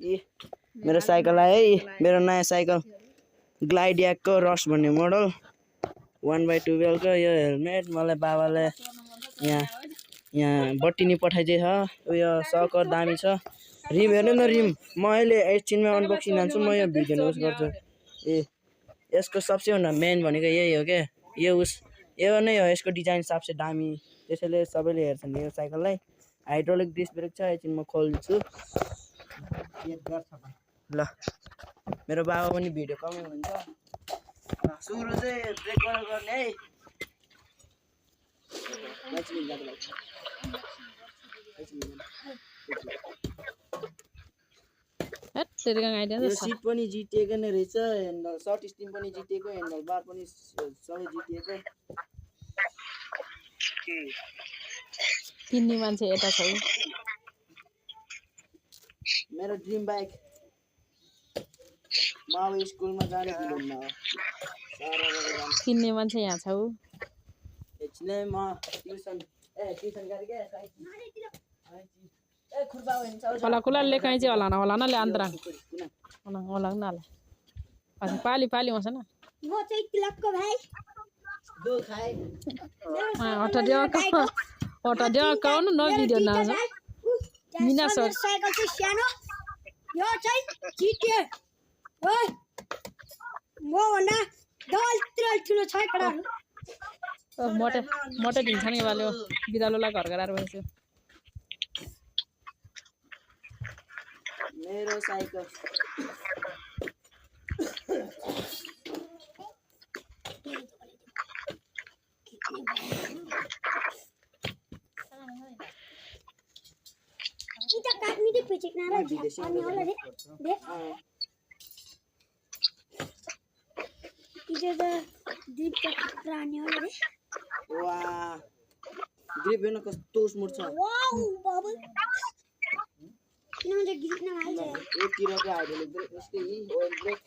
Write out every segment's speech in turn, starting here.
ए मेरो साइकल आयो है मेरो नयाँ साइकल ग्लाइडियाको रस भन्ने मोडल 1/12 को यो हेलमेट मलाई बाबाले यहाँ बट्टिनी पठाइदिएछ उयो सकर दामी छ रिम हेर्नु न रिम म अहिले एकछिनमा अनबक्सिङ हान्छु म यो भिडियो उस गर्छु ए यसको सबसे भन्दा मेन भनेको यही हो के यो नै हो यसको डिजाइन सबसे दामी त्यसैले सबैले हेर्छन् यो साइकललाई हाइड्रोलिक डिस्क ब्रेक छ एकछिन म खोल्छु ल मेरो बाबा पनि भिडियो कमै हुनुहुन्छ सुरु चाहिँ ब्रेक गर्ने है सिट पनि जिटिएको नै रहेछ ह्यान्डल सर्ट स्टिम पनि जिटिएको ह्यान्डल बार पनि सबै जिटिएको किन्ने मान्छे यता छ मेरो ड्रिम बाइक म अब स्कुलमा जाने हुन्न किन्ने मान्छे यहाँ छ एकछिनै म ट्युसन गरेके होला कुलाले कहीँ चाहिँ होला न ले अन्तरा होला न ले पाली आउँछ न म चाहिँ तिलकको भाइ दो खाए अटा दियो काउनु न भिडियो न मिना सर साइकल चाहिँ सानो यो चाहिँ जिटिए ओइ म भन्दा डबल ठुलो छ केटाहरु मोटे दिन्छ नि वाले बिरालोलाई घर गराएर बस्यो मेरो cycle kita kami di pecik nara ani ola de kita da deep प्राणी ola de वाह ग्रिप हेर्न कस्तो स्मुथ छ वाउ बाबु किन चाहिँ ग्रिप न आइज एक तिरको हाइड्रोलिक ब्रेक यसकै ओइल ब्रेक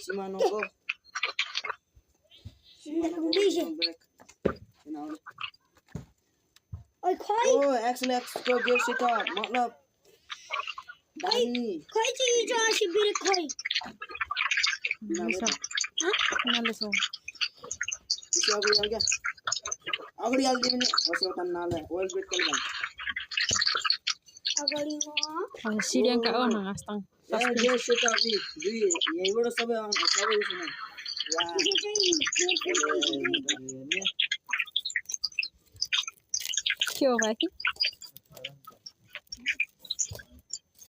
सिमानोको ब्रेक ओइ खोइ ओ एक्सलेक्स को गेयर सेटअप मतलब दामी खोइ चाहिँ जो आसी ब्रेक खोइ नाले सो अगाडि हाल्दिनु नि होस् त नाले ओइल ब्रेक कल भन्छ अगाडि म सिडियङका ओ न आस्ताङ गेयर सेटअप दुई यहीबाट सबै उसमा के हो भाइ